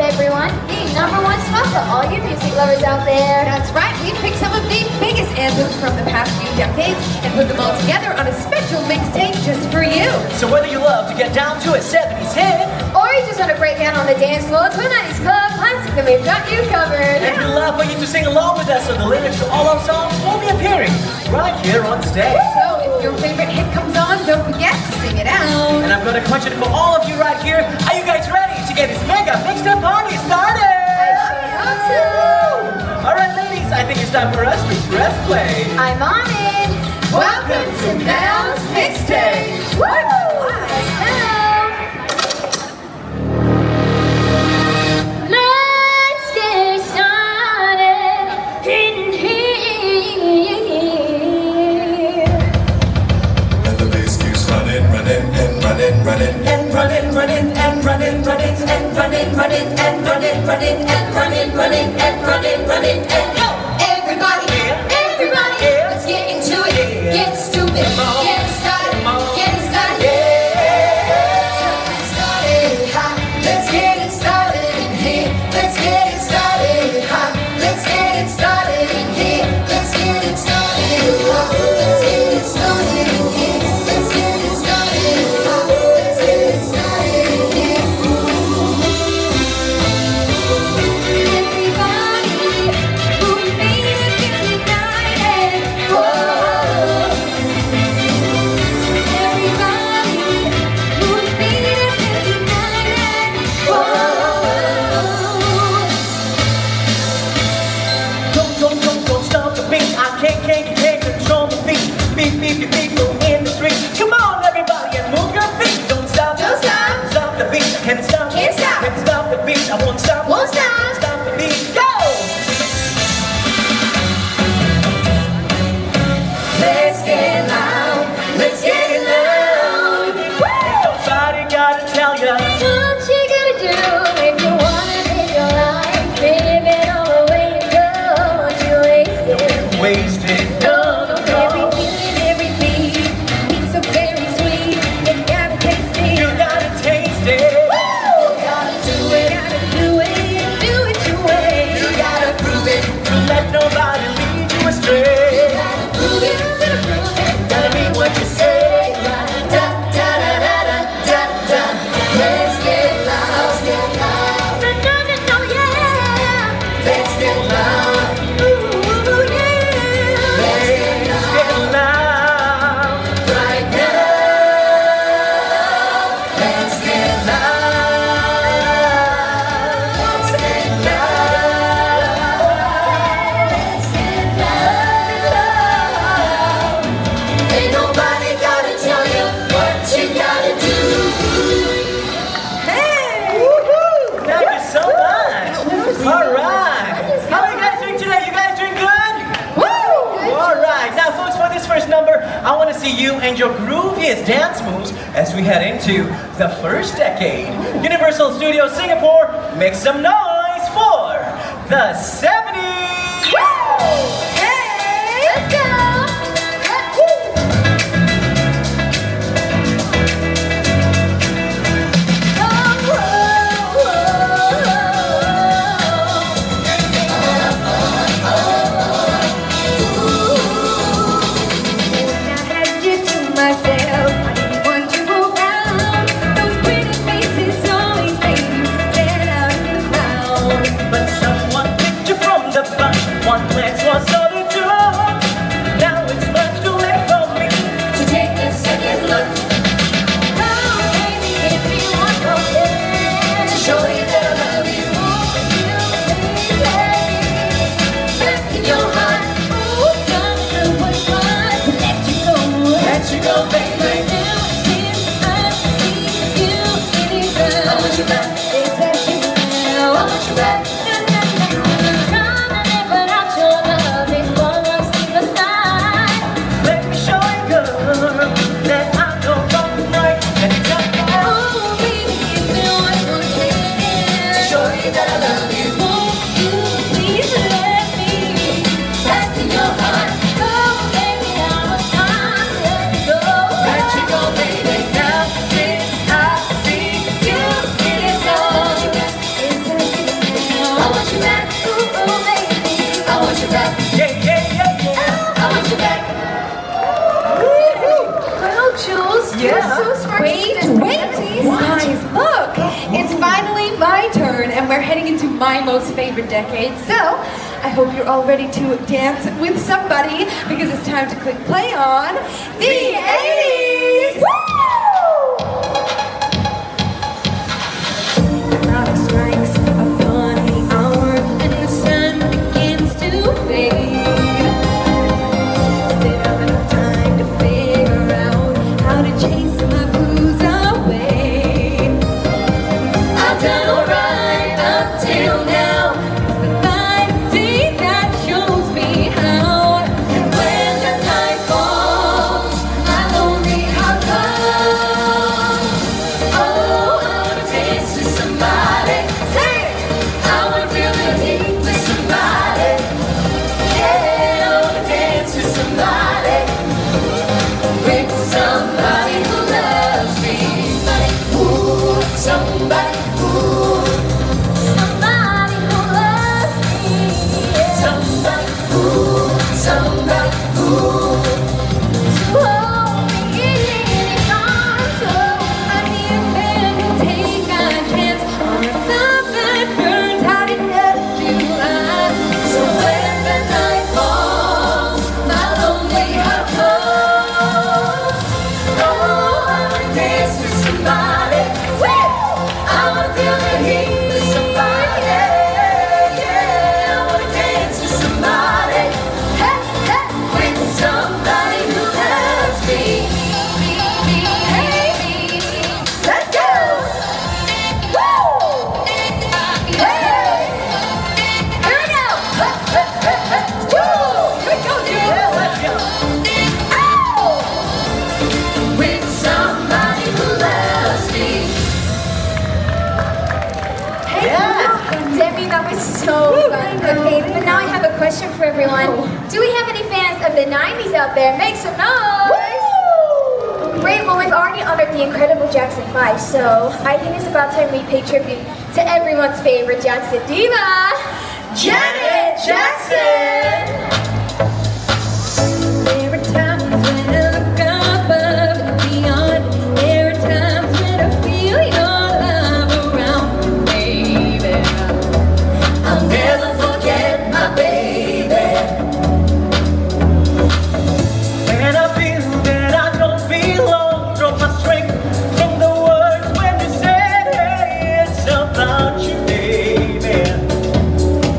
everyone, the number one spot for all you music lovers out there. That's right, we picked some of the biggest anthems from the past few decades and put them all together on a special mixtape just for you. So whether you love to get down to a 70s hit, Or you just want to break down on the dance floor to a 90s club, classic that we've got you covered. and you love for you to sing along with us, so the lyrics to all our songs will be appearing right here on stage. So if your favorite hit comes on, don't forget to sing it out. And I've got a question for all of you right here. Are you guys ready to get this mega mixtape party started? Alright ladies, I think it's time for us to press play. I'm on it. Welcome to MEL's Mixtape. Woo! Let's go. Let's get started in here. And the bass keeps running, running, and running, running, and running, running, and running, running, and running, running, and running, running, and running, running, and running, running, and Yo, everybody, everybody, let's get into it. Get stupid, get started, get it started. Let's get it started in here. Let's get it started, huh? Let's get it started in here. Let's get it started, huh? Let's get it started in here. Let's get it started, huh? Let's get it started in here. Everybody, who feels united. Whoa. Everybody, who feels united. Whoa. Don't stop the beat. I can't control the beat. Beat, beat, beat, beat, go in the street. Come on, everybody, and move your feet. Don't stop, Don't stop. Stop the beat. Can't stop, Can't stop. Can't stop the beat. I won't stop, Won't stop. Can't stop the beat. Go! Let's get loud. Let's get it loud. Nobody gotta tell ya. What you gotta do if you wanna live your life? Live it all the way and go. Don't you waste it. Wasted. No, Every feeling, every beat, it's so very sweet. You gotta taste it. You gotta taste it. Gotta do it, and do it your way. You gotta prove it, Don't let nobody lead you astray. gotta prove it, Gotta mean what you say. Da da da da da da da. Let's get loud, get loud. no, no, no, no, yeah. Let's get loud. Ooh, yeah. Let's get loud Get loud. right now. Let's get loud. Let's get loud. Let's get loud. Ain't nobody gotta tell you what you gotta do. Hey! Thank you so much. All right. How are you guys doing today? You guys doing good? Woo! All right. Now, folks, for this first number, I want to see you and your grooviest dance moves as we head into the first decade. Universal Studios Singapore, make some noise for the 70s. Hey, let's go. Myself, I didn't want you around. Those pretty faces always made you stand out in the crowd. But someone picked you from Jules. Yeah. You're so smart. Wait, guys, look! It's finally my turn, and we're heading into my most favorite decade. So, I hope you're all ready to dance with somebody because it's time to click play on the 80s! Woo! Clock strikes upon the hour, and the sun begins to fade. Still enough time to figure out how to chase my blues away. I've done alright up till now. It's the night day that shows me how. And when the night falls, my lonely heart comes. Oh, I wanna dance with somebody. Hey, I wanna feel the heat with somebody. Yeah, I wanna dance with somebody. With somebody who loves me. Ooh, somebody, ooh. Somebody who loves me. Somebody, ooh, somebody, ooh. To hold me in his arms. Oh, I need a man who take a chance on a love that burns hot enough to last. So when the night falls, my lonely heart comes. Oh, I wanna dance with somebody. Woo! I wanna feel the heat with somebody. Yeah, I wanna dance with somebody. Hey, hey, with somebody who loves me. Hey, let's go! Woo! Hey! Here we go! Woo! Here we go, Jules! Yeah, let's go. Ow! With somebody who loves me. Yes. Demi, that was so fun. Okay, but now I have a question for everyone. Do we have any fans of the 90s out there? Make some noise! Great, well we've already honored the incredible Jackson 5, so I think it's about time we pay tribute to everyone's favorite Jackson diva, Janet Jackson! There are times when I look above and beyond. There are times when I feel your love around me, baby. I'll never forget my baby. When I feel that I don't belong, draw my strength from the words when you said, hey, it's about you, baby.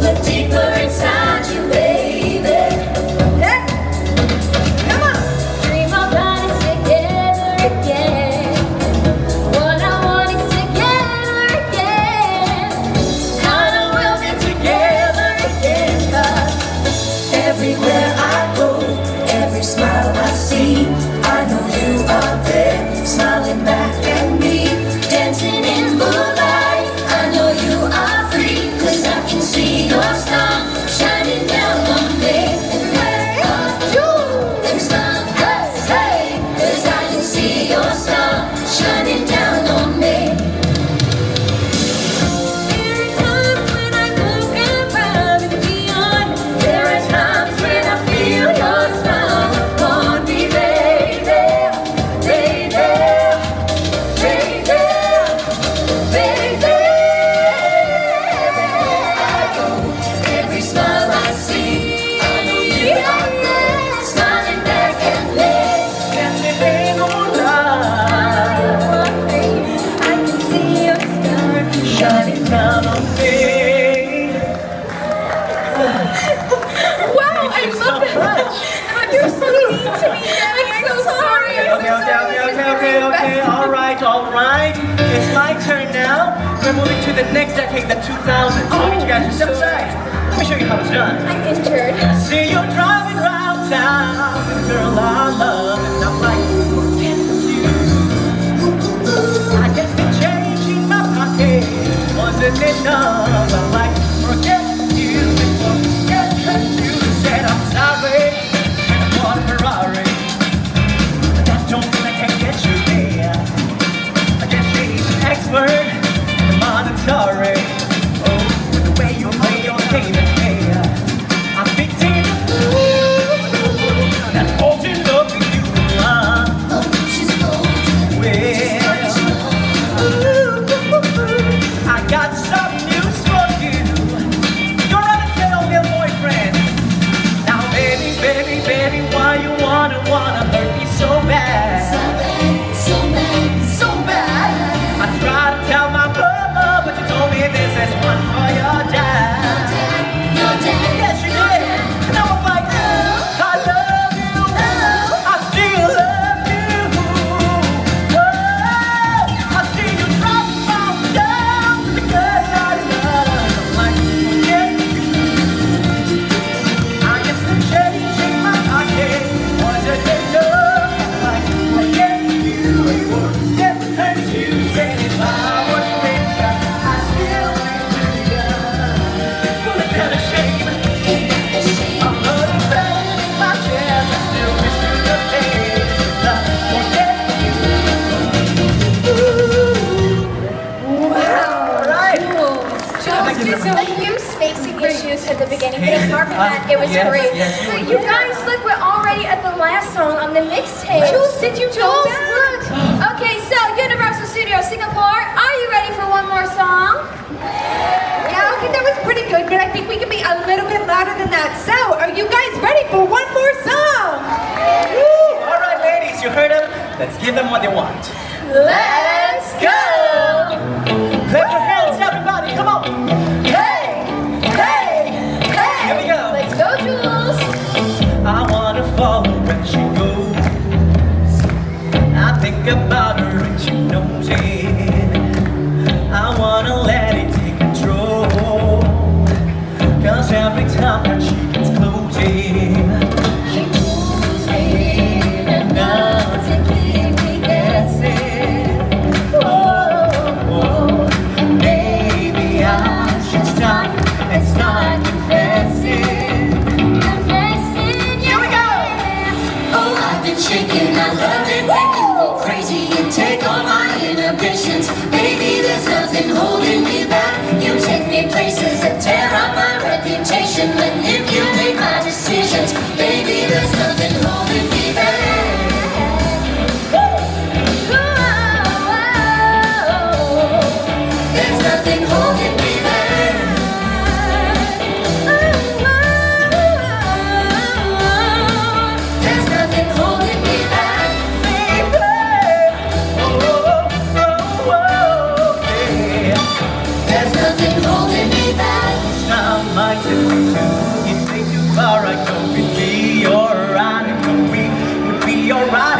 Look deeper inside you, baby. Come on! Dream about us together again. What I want is together again. I know we'll get together again. 'Cause everywhere I go, every smile I see, I know you are there, smiling back at me, dancing in moonlight. I know you are free, 'cause I can see your star shining down on me. Hey, you, there's love, hey, hey, 'cause I can see your star shining down on me. There are times when I look above and beyond. There are times when I feel your smile upon me, baby, baby, baby, baby. Every smile I see, I know you are there, smiling back at me. Dancing in moonlight, I can see your star shining down on me. Wow, I Thank you so love that. much. You're so mean to me. I'm so sorry. Okay. All right. It's my turn now. We're moving to the next decade, the 2000s. So I need you guys to step aside. Let me show you how it's done. I'm injured. See you driving around town, girl I love, and I'm like, forget you. I guess the change in my pocket wasn't enough. I'm like, forget you, and forget that you said I'm sorry, and I bought a Ferrari. But that don't mean I can't get you there. I guess she's an expert in monetary. Oh, with the way you play your game and play. I picked in a fool that's holding up with you. She's baby, baby, why you wanna hurt me so bad? So bad. I tried to tell my mama, but you told me this is one for your dad. Yes, you did. And I was like, I love you. I still love you. Oh, I see you drop down to the good I love. I'm like, yeah. I guess the change in my pocket was a danger. Like, I gave you a word, get hurt you, said if I was rich, I still would do you. Well, it's kind of shame. I'm hurting bad in my chest, I still wish you the best. Love, forget you. All right. There was a few spacing issues at the beginning, but apart from that, it was Yes, great. yes, So you guys, look, we're already at the last song on the mixtape. Jules, did you know Jules, that? look. Okay, so Universal Studios Singapore, are you ready for one more song? Yeah, okay, that was pretty good, but I think we can be a little bit louder than that. So, are you guys ready for one more song? Woo! All right, ladies, you heard them. Let's give them what they want. Let's go! Clap your hands, everybody. Come on. Hey! Hey! Hey! Here we go. Let's go, Jules! I wanna follow where she goes. I think about her and she knows it. I wanna let it take control. Cause every time that she gets close, she moves me and does and keep me guessing. Oh, maybe I should stop and start confessing. Here we go! Oh, I've been shaking, I love it when you go crazy and take all my inhibitions. Baby, there's nothing holding me back. You take me places that tear up my reputation, manipulate my decisions. Baby, there's nothing holding me back. There's nothing holding me back. There's nothing holding me back. There's nothing holding me back.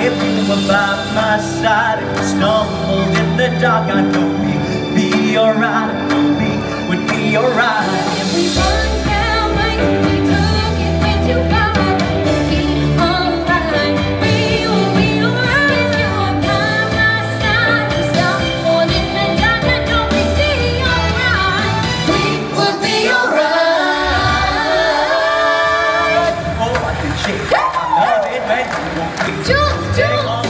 If you were by my side, if you stumbled in the dark, I know we'd be alright. I know we would be alright. If we run down like we took it way too far, we'll be alright. We will be alright. If you are by my side, and stumbled in the dark, I know we'd be alright. We would be alright. Oh, I can shake. I love it when you won't be. Jules, Take Jules! all